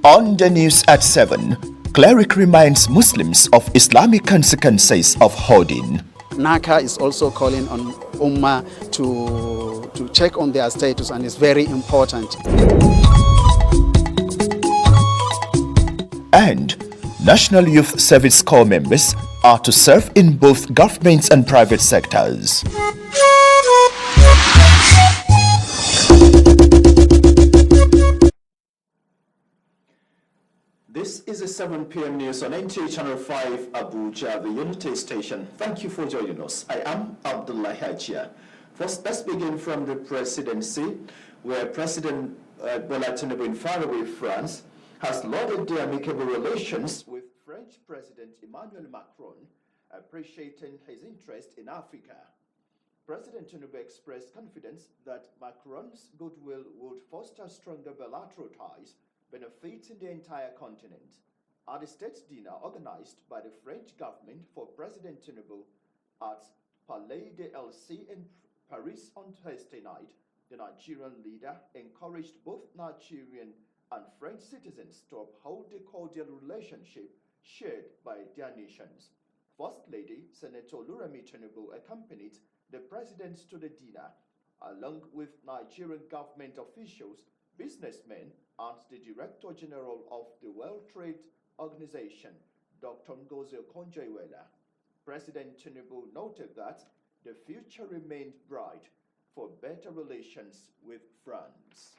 On the news at 7, cleric reminds Muslims of Islamic consequences of hoarding. NACA is also calling on Ummah to check on their status, and it's very important. And National Youth Service Corps members are to serve in both government and private sectors. This is the 7 p.m. news on NTA Channel 5 Abuja, the Unity Station. Thank you for joining us. I am Abdullah Hajia. First, let's begin from the presidency, where President Bola Tinubu in faraway France has lauded the amicable relations with French President Emmanuel Macron, appreciating his interest in Africa. President Tinubu expressed confidence that Macron's goodwill would foster stronger bilateral ties benefiting the entire continent. At the state dinner organized by the French government for President Tinubu at Palais de Elysée in Paris on Thursday night, the Nigerian leader encouraged both Nigerian and French citizens to uphold the cordial relationship shared by their nations. First Lady Senator Oluremi Tinubu accompanied the president to the dinner, along with Nigerian government officials, businessmen, and the Director General of the World Trade Organization, Dr. Ngozi Okonjo-Iweala. President Tinubu noted that the future remained bright for better relations with France.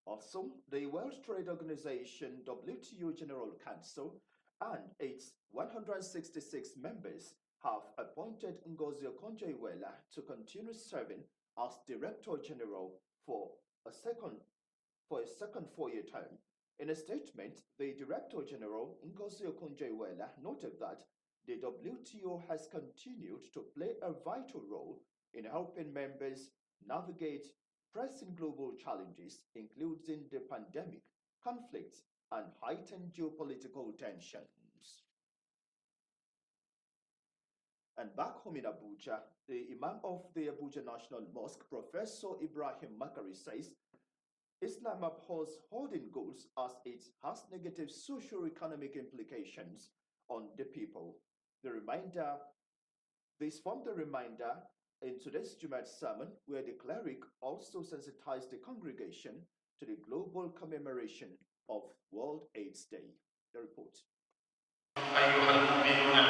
Also, the World Trade Organization WTO General Council and its 166 members have appointed Ngozi Okonjo-Iweala to continue serving as Director General for a second 4-year term. In a statement, the Director General Ngozi Okonjo-Iweala noted that the WTO has continued to play a vital role in helping members navigate pressing global challenges, including the pandemic, conflicts, and heightened geopolitical tensions. And back home in Abuja, the Imam of the Abuja National Mosque, Professor Ibrahim Makari, says Islam abhors hoarding goods as it has negative socio-economic implications on the people. This formed the reminder in today's Jumat sermon, where the cleric also sensitized the congregation to the global commemoration of World AIDS Day. The report.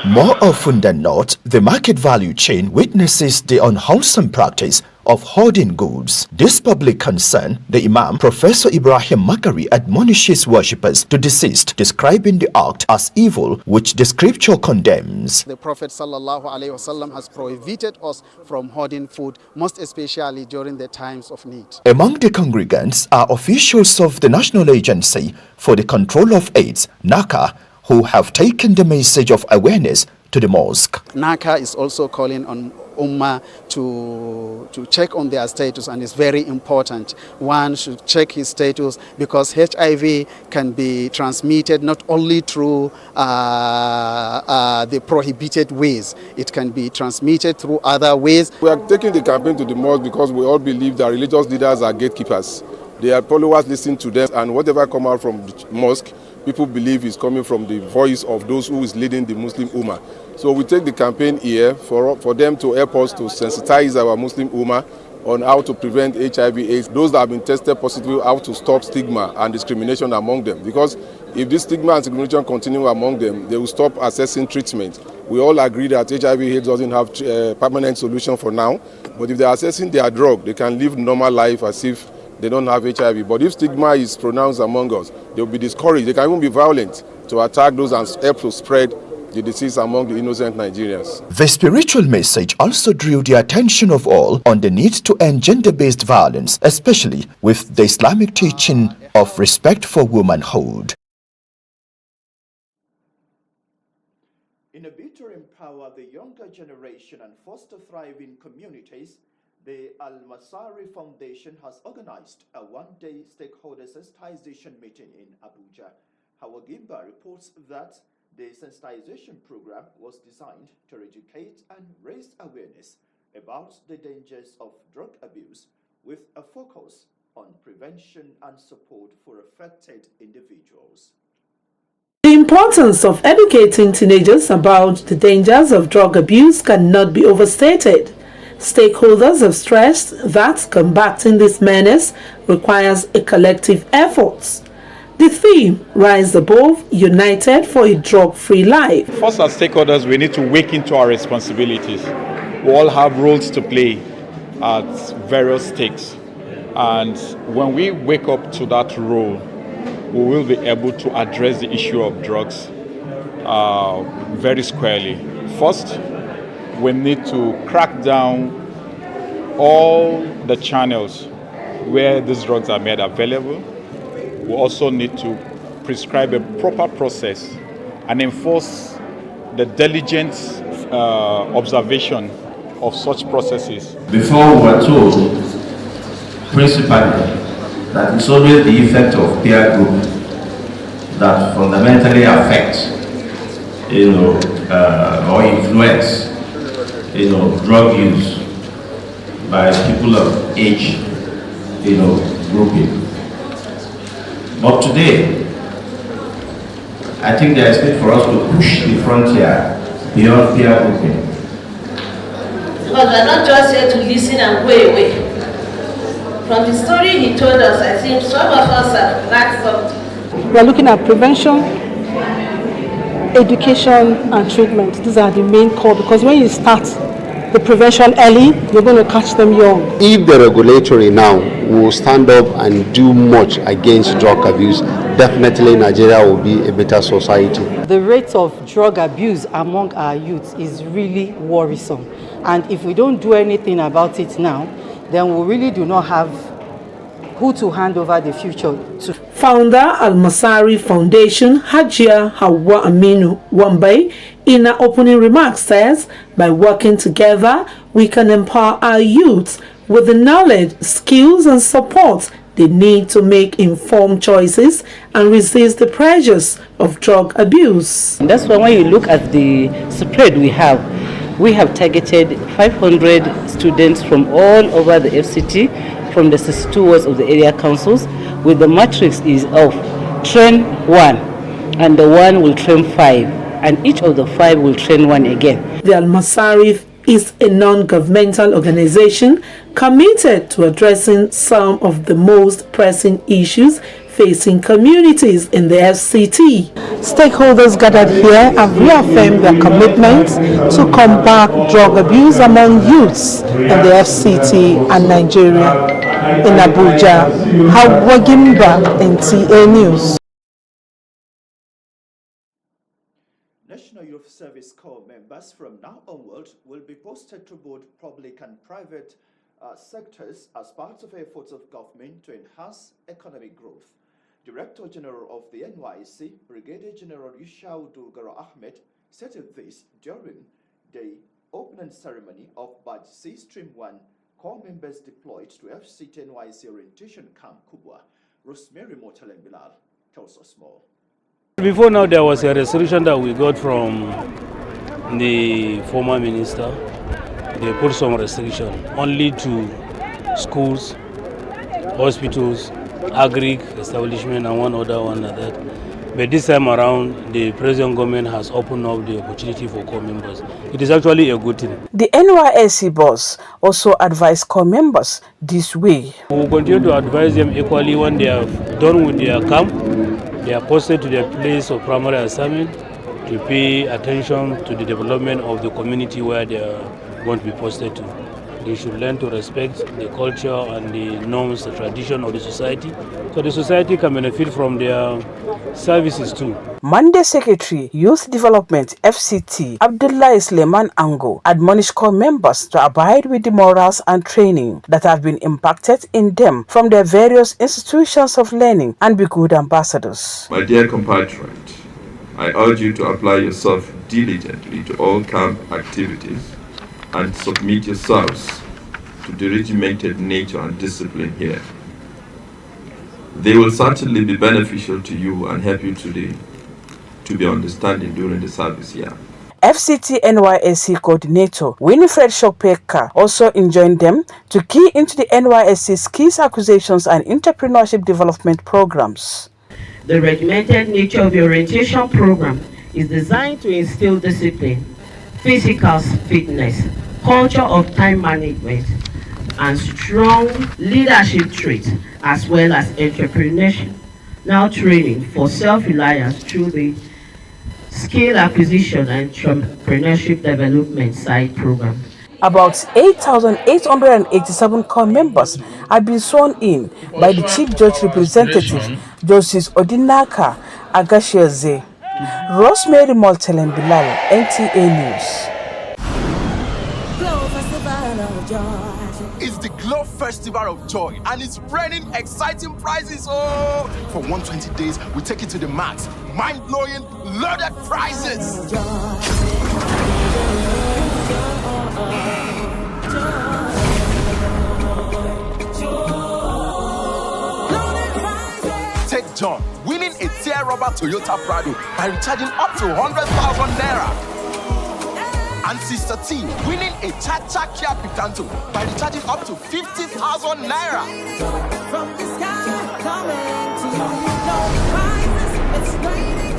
More often than not, the market value chain witnesses the unwholesome practice of hoarding goods. This public concern, the Imam, Professor Ibrahim Makari, admonishes worshippers to desist, describing the act as evil, which the scripture condemns. The Prophet ﷺ has prohibited us from hoarding food, most especially during the times of need. Among the congregants are officials of the National Agency for the Control of AIDS, NACA, who have taken the message of awareness to the mosque. NACA is also calling on Ummah to check on their status, and it's very important. One should check his status because HIV can be transmitted not only through the prohibited ways, it can be transmitted through other ways. We are taking the campaign to the mosque because we all believe that religious leaders are gatekeepers. They are followers, listen to them, and whatever come out from the mosque, people believe is coming from the voice of those who is leading the Muslim Ummah. So we take the campaign here for them to help us to sensitize our Muslim Ummah on how to prevent HIV/AIDS. Those that have been tested positive, how to stop stigma and discrimination among them. Because if this stigma and discrimination continue among them, they will stop accessing treatment. We all agree that HIV/AIDS doesn't have a permanent solution for now. But if they are accessing their drug, they can live normal life as if they don't have HIV. But if stigma is pronounced among us, they will be discouraged. They can even be violent to attack those and help to spread the disease among the innocent Nigerians. The spiritual message also drew the attention of all on the need to end gender-based violence, especially with the Islamic teaching of respect for womanhood. In a bid to empower the younger generation and foster thriving communities, the Al-Masari Foundation has organized a one-day stakeholder sensitization meeting in Abuja. Hawa Gimba reports that the sensitization program was designed to educate and raise awareness about the dangers of drug abuse, with a focus on prevention and support for affected individuals. The importance of educating teenagers about the dangers of drug abuse cannot be overstated. Stakeholders have stressed that combating this menace requires a collective effort. The theme, Rise Above, United for a Drug-Free Life. First, as stakeholders, we need to wake into our responsibilities. We all have roles to play at various stakes. And when we wake up to that role, we will be able to address the issue of drugs very squarely. First, we need to crack down all the channels where these drugs are made available. We also need to prescribe a proper process and enforce the diligent observation of such processes. Before we were told, principally, that it's always the effect of peer group that fundamentally affects, or influence, drug use by people of age, grouping. But today, I think there is need for us to push the frontier beyond peer grouping. Because we are not just here to listen and go away. From the story he told us, I think some of us have learned something. We are looking at prevention, education, and treatment. These are the main core, because when you start the prevention early, you're going to catch them young. If the regulatory now will stand up and do much against drug abuse, definitely Nigeria will be a better society. The rate of drug abuse among our youth is really worrisome. And if we don't do anything about it now, then we really do not have who to hand over the future to. Founder Al-Masari Foundation, Hajia Hawa Aminu Wambai, in her opening remarks says, by working together, we can empower our youth with the knowledge, skills and support they need to make informed choices and resist the pressures of drug abuse. And that's why when you look at the spread we have targeted 500 students from all over the FCT, from the 62 wards of the area councils, with the matrix is of train 1, and the 1 will train 5, and each of the 5 will train 1 again. The Al-Masarif is a non-governmental organization committed to addressing some of the most pressing issues facing communities in the FCT. Stakeholders gathered here have reaffirmed their commitment to combat drug abuse among youths in the FCT and Nigeria. In Abuja, Hawa Gimba, NTA News. National Youth Service Corps members from now onward will be posted to both public and private sectors as part of efforts of government to enhance economic growth. Director General of the NYC, Brigadier General Yushau Dulgaro Ahmed, stated this during the opening ceremony of Batch C Stream 1 Corps members deployed to FCT NYC Orientation Camp Kubwa. Rosemary Motalem Bilal tells us more. Before now, there was a resolution that we got from the former minister. They put some restriction only to schools, hospitals, agri establishment, and one other one like that. But this time around, the present government has opened up the opportunity for corps members. It is actually a good thing. The NYSC boss also advised corps members this way. We will continue to advise them equally when they have done with their camp. They are posted to their place of primary assignment to pay attention to the development of the community where they are going to be posted to. They should learn to respect the culture and the norms, the tradition of the society, so the society can benefit from their services too. Monday Secretary, Youth Development FCT, Abdullah Suleiman Ango, admonished corps members to abide with the morals and training that have been impacted in them from their various institutions of learning and be good ambassadors. My dear compatriot, I urge you to apply yourself diligently to all camp activities and submit yourselves to the regimented nature and discipline here. They will certainly be beneficial to you and help you today to be understanding during the service year. FCT NYSC coordinator Winifred Shopeka also enjoined them to key into the NYSC skills acquisitions and entrepreneurship development programs. The regimented nature of the orientation program is designed to instill discipline, physical fitness, culture of time management, and strong leadership traits, as well as entrepreneurship. Now training for self-reliance through the skill acquisition and entrepreneurship development side program. About 8,887 core members have been sworn in by the Chief Judge Representative, Justice Odinaka Agasheze. Rosemary Moltelen Bilal, NTA News. It's the Glow Festival of Joy and it's raining exciting prizes. Oh, for 120 days, we take it to the max. Mind-blowing, loaded prizes. Take John, winning a tear rubber Toyota Prado by recharging up to 100,000 naira. And Sister T, winning a Cha-Cha Kia Picanto by recharging up to 50,000 naira. From the sky coming to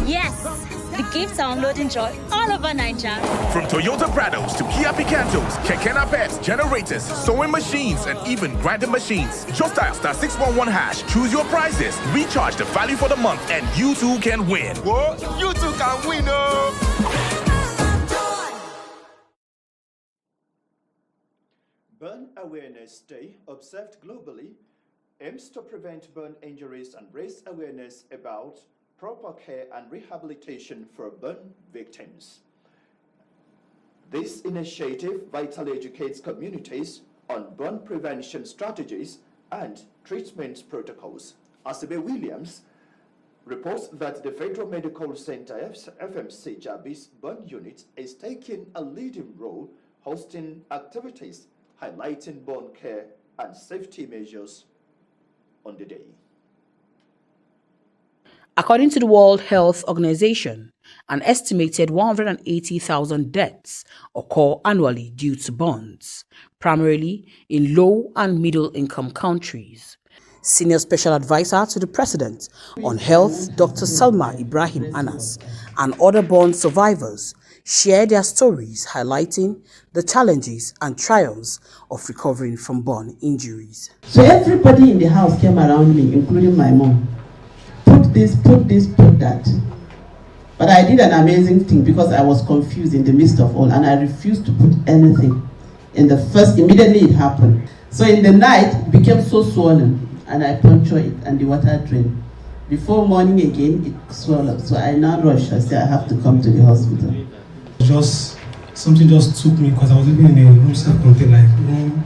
you, yes, the gifts are unloading joy all over Nigeria. From Toyota Prados to Kia Picantos, Keke Napets, generators, sewing machines, and even grinding machines. Just dial *611#, choose your prizes, recharge the value for the month, and you too can win. Whoa, you too can win, oh! Burn Awareness Day, observed globally, aims to prevent burn injuries and raise awareness about proper care and rehabilitation for burn victims. This initiative vitally educates communities on burn prevention strategies and treatment protocols. Asibe Williams reports that the Federal Medical Center FMC Jabi's burn unit is taking a leading role hosting activities highlighting burn care and safety measures on the day. According to the World Health Organization, an estimated 180,000 deaths occur annually due to burns, primarily in low and middle income countries. Senior Special Advisor to the President on Health, Dr. Salma Ibrahim Anas, and other burn survivors share their stories highlighting the challenges and triumphs of recovering from burn injuries. So everybody in the house came around me, including my mom. Put this, put that. But I did an amazing thing because I was confused in the midst of all and I refused to put anything. Immediately it happened. So in the night, it became so swollen and I punctured it and the water drained. Before morning again, it swelled up. So I now rushed. I said I have to come to the hospital. Something just took me because I was living in a room self-contained, like room,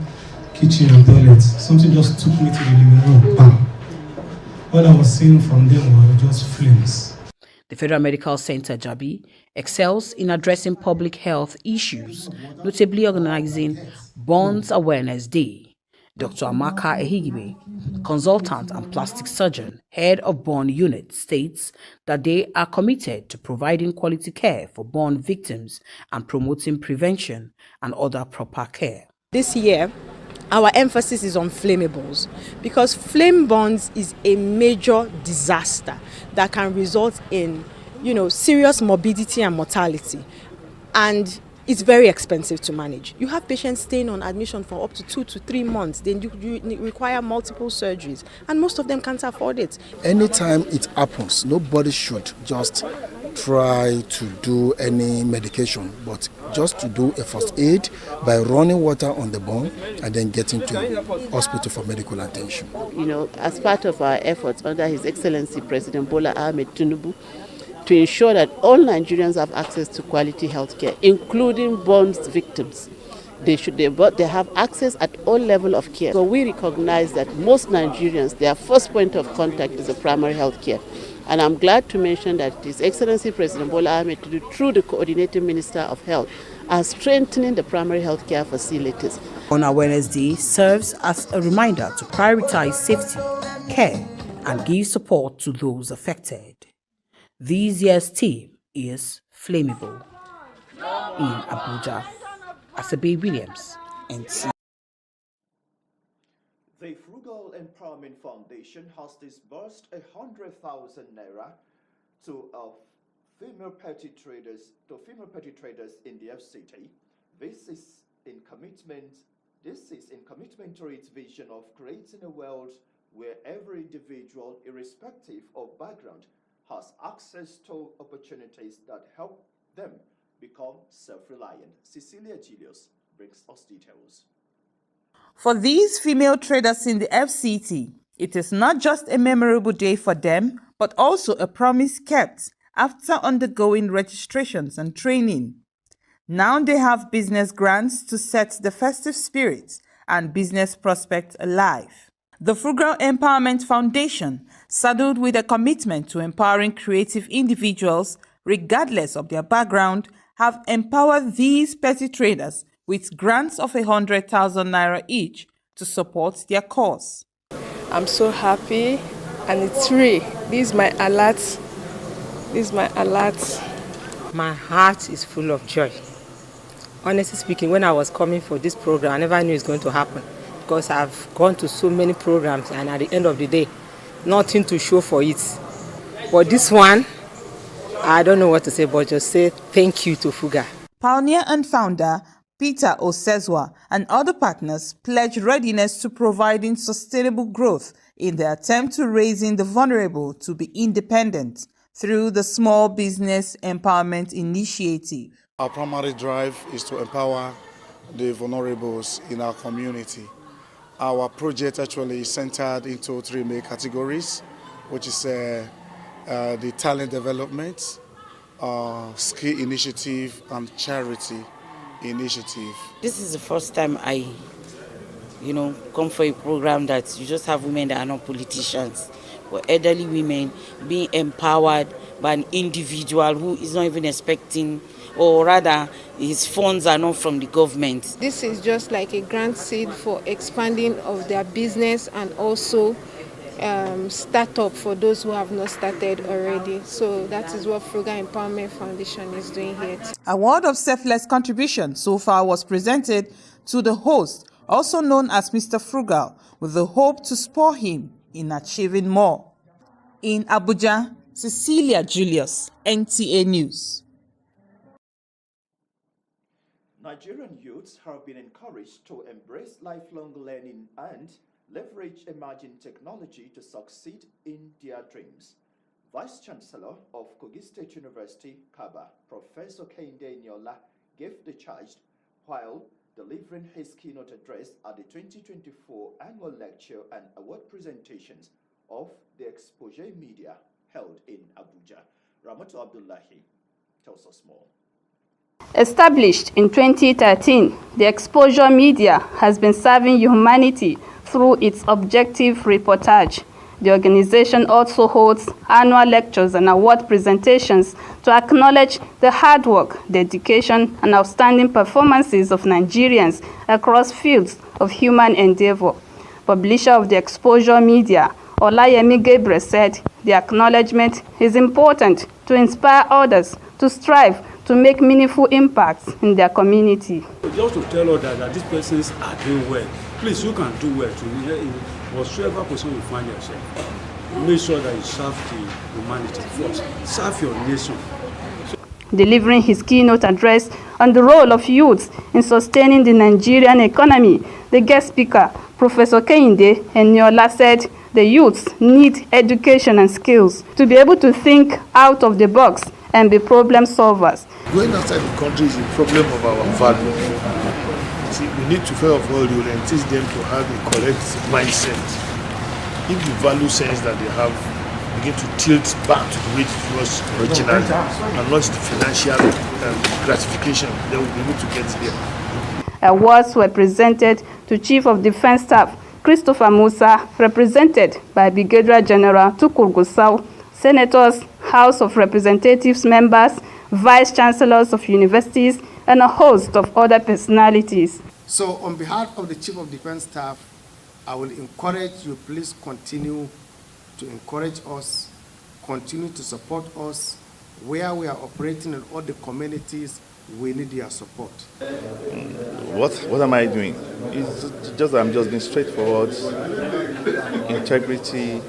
kitchen and toilet. Something just took me to the living room. Bam. All I was seeing from them were just flames. The Federal Medical Center Jabi excels in addressing public health issues, notably organizing Burns Awareness Day. Dr. Amaka Ehigibe, consultant and plastic surgeon, head of burn unit, states that they are committed to providing quality care for burn victims and promoting prevention and other proper care. This year, our emphasis is on flammables because flame burns is a major disaster that can result in, serious morbidity and mortality. And it's very expensive to manage. You have patients staying on admission for up to 2 to 3 months. Then you require multiple surgeries, and most of them can't afford it. Anytime it happens, nobody should just try to do any medication, but just to do a first aid by running water on the burn and then getting to hospital for medical attention. As part of our efforts under His Excellency President Bola Ahmed Tinubu, to ensure that all Nigerians have access to quality health care, including burns victims. They have access at all levels of care. So we recognize that most Nigerians, their first point of contact is the primary health care. And I'm glad to mention that His Excellency President Bola Ahmed Tinubu, through the Coordinating Minister of Health, are strengthening the primary health care facilities. Burn Awareness Day serves as a reminder to prioritize safety, care, and give support to those affected. This year's theme is flammable. In Abuja, Asabe Williams, NT. The Frugal Empowerment Foundation has disbursed 100,000 naira to female petty traders in the FCT. This is in commitment to its vision of creating a world where every individual, irrespective of background, has access to opportunities that help them become self-reliant. Cecilia Julius brings us details. For these female traders in the FCT, it is not just a memorable day for them, but also a promise kept after undergoing registrations and training. Now they have business grants to set the festive spirit and business prospects alive. The Frugal Empowerment Foundation, saddled with a commitment to empowering creative individuals, regardless of their background, have empowered these petty traders with grants of 100,000 naira each to support their cause. I'm so happy, and it's free. This is my alert. My heart is full of joy. Honestly speaking, when I was coming for this program, I never knew it's going to happen, because I've gone to so many programs and at the end of the day, nothing to show for it. But this one, I don't know what to say, but just say thank you to Fuga. Pioneer and founder Peter Osezwa and other partners pledge readiness to providing sustainable growth in the attempt to raising the vulnerable to be independent through the Small Business Empowerment Initiative. Our primary drive is to empower the vulnerables in our community. Our project actually is centered into three main categories, which is the talent development, skill initiative, and charity initiative. This is the first time I, come for a program that you just have women that are not politicians, but elderly women being empowered by an individual who is not even expecting, or rather his funds are not from the government. This is just like a grant seed for expanding of their business and also startup for those who have not started already. So that is what Frugal Empowerment Foundation is doing here. Award of selfless contribution so far was presented to the host, also known as Mr. Frugal, with the hope to spur him in achieving more. In Abuja, Cecilia Julius, NTA News. Nigerian youths have been encouraged to embrace lifelong learning and leverage emerging technology to succeed in their dreams. Vice Chancellor of Kogi State University, Kaba, Professor Kehinde Nyola, gave the charge while delivering his keynote address at the 2024 annual lecture and award presentations of the Exposure Media held in Abuja. Ramatu Abdullahi tells us more. Established in 2013, the Exposure Media has been serving humanity through its objective reportage. The organization also holds annual lectures and award presentations to acknowledge the hard work, dedication, and outstanding performances of Nigerians across fields of human endeavor. Publisher of the Exposure Media, Olayemi Gabriel, said the acknowledgement is important to inspire others to strive to make meaningful impacts in their community. Just to tell others that these persons are doing well. Please, you can do well to in whatsoever position you find yourself. Make sure that you serve the humanity first. Serve your nation. Delivering his keynote address on the role of youth in sustaining the Nigerian economy, the guest speaker, Professor Kehinde Nyola, said the youths need education and skills to be able to think out of the box and be problem solvers. Going outside the country is a problem of our value. See, we need to, first of all, teach them to have a correct mindset. If the value sense that they have begin to tilt back to the way it was originally and not the financial gratification, then we'll be able to get there. Awards were presented to Chief of Defense Staff Christopher Musa, represented by Brigadier General Tukur Gusau, Senators, House of Representatives members, Vice Chancellors of universities, and a host of other personalities. So on behalf of the Chief of Defense Staff, I will encourage you, please continue to encourage us, continue to support us where we are operating in all the communities we need their support. What am I doing? It's just that I'm just being straightforward, integrity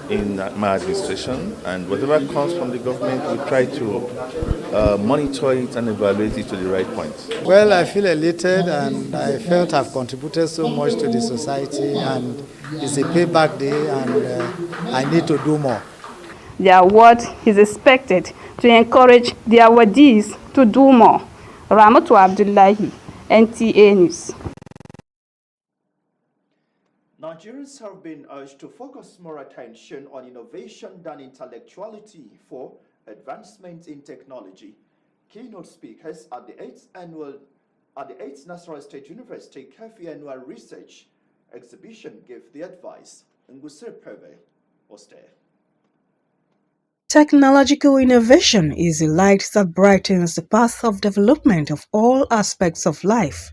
in my administration, and whatever comes from the government, we try to monitor it and evaluate it to the right point. Well, I feel elated, and I felt I've contributed so much to the society, and it's a payback day, and I need to do more. The award is expected to encourage the awardees to do more. Ramatu Abdullahi, NTA News. Nigerians have been urged to focus more attention on innovation than intellectuality for advancement in technology. Keynote speakers at the 8th National State University Kefi Annual Research Exhibition gave the advice. Ngusir Pebe was there. Technological innovation is a light that brightens the path of development of all aspects of life.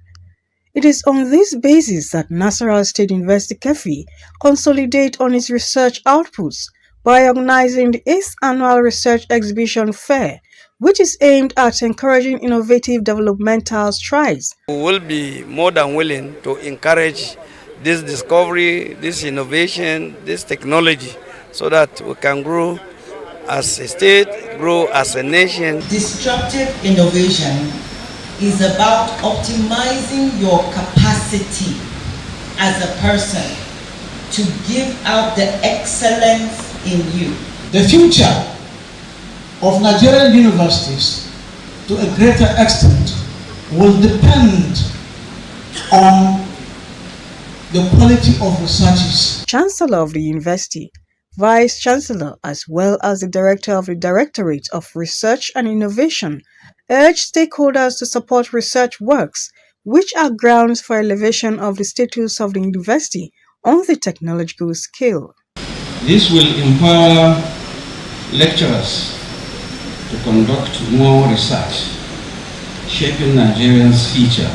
It is on this basis that Nasarawa State University Kefi consolidate on its research outputs by organizing the 8th Annual Research Exhibition Fair, which is aimed at encouraging innovative developmental strides. We will be more than willing to encourage this discovery, this innovation, this technology, so that we can grow as a state, grow as a nation. Disruptive innovation is about optimizing your capacity as a person to give out the excellence in you. The future of Nigerian universities, to a greater extent, will depend on the quality of researches. Chancellor of the university, Vice Chancellor, as well as the Director of the Directorate of Research and Innovation, urged stakeholders to support research works, which are grounds for elevation of the status of the university on the technological scale. This will empower lecturers to conduct more research, shaping Nigerians' future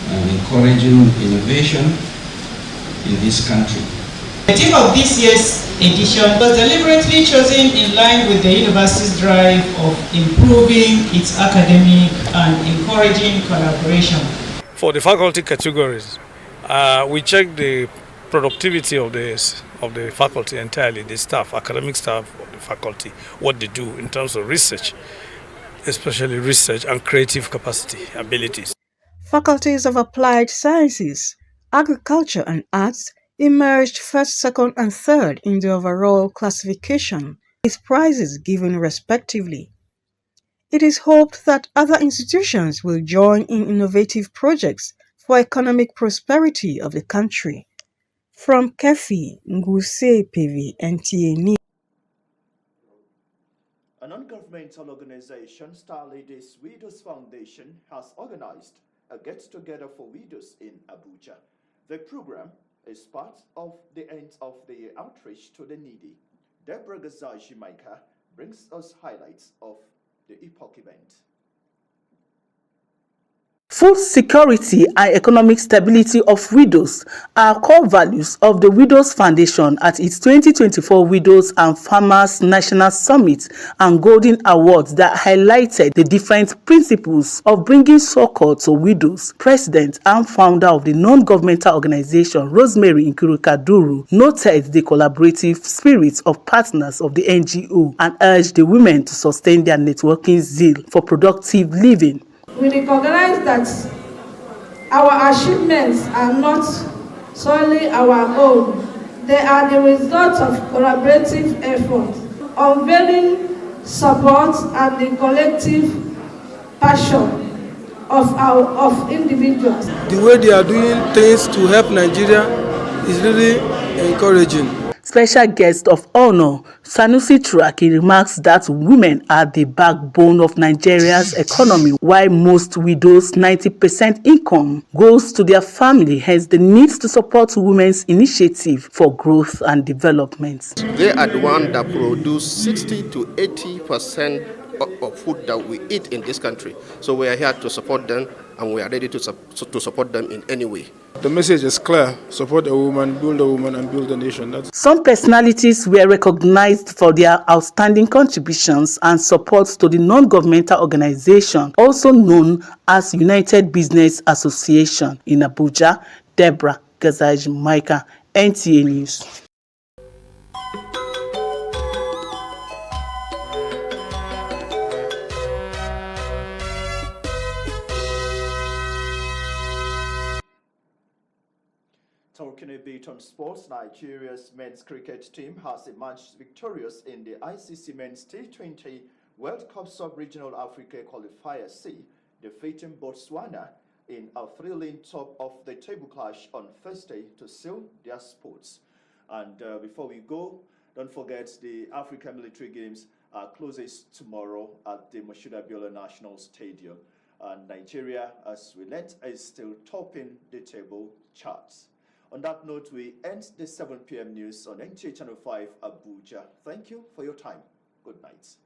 and encouraging innovation in this country. The theme of this year's edition was deliberately chosen in line with the university's drive of improving its academic and encouraging collaboration. For the faculty categories, we check the productivity of the faculty entirely, the staff, academic staff of the faculty, what they do in terms of research, especially research and creative capacity, abilities. Faculties of Applied Sciences, Agriculture and Arts emerged first, second and third in the overall classification, with prizes given respectively. It is hoped that other institutions will join in innovative projects for economic prosperity of the country. From Kefi, Nguse PV, NTA News. A non-governmental organization, Star Ladies Widows Foundation, has organized a get-together for widows in Abuja. The program is part of the end of the outreach to the needy. Deborah Gazaji Maika brings us highlights of the epoch event. Food security and economic stability of widows are core values of the Widows Foundation at its 2024 Widows and Farmers National Summit and Golden Awards that highlighted the different principles of bringing succor to widows. President and founder of the non-governmental organization, Rosemary Nkiru-Kaduru, noted the collaborative spirit of partners of the NGO and urged the women to sustain their networking zeal for productive living. We recognize that our achievements are not solely our own. They are the result of collaborative effort, unveiling support and the collective passion of individuals. The way they are doing things to help Nigeria is really encouraging. Special guest of honor, Sanusi Turaki, remarks that women are the backbone of Nigeria's economy, while most widows' 90% income goes to their family, hence the need to support women's initiative for growth and development. They are the ones that produce 60 to 80% of food that we eat in this country. So we are here to support them, and we are ready to support them in any way. The message is clear: support a woman, and build a nation. Some personalities were recognized for their outstanding contributions and support to the non-governmental organization, also known as United Business Association in Abuja. Deborah Gazaj Micah, NTA News. Talking a bit on sports, Nigeria's men's cricket team has emerged victorious in the ICC Men's T20 World Cup Sub-Regional Africa Qualifier C, defeating Botswana in a thrilling top-of-the-table clash on Thursday to seal their sports. And before we go, don't forget the African Military Games closes tomorrow at the Moshood Abiola National Stadium. And Nigeria, as we learned, is still topping the table charts. On that note, we end the 7 p.m. news on NTA Channel 5 Abuja. Thank you for your time. Good night.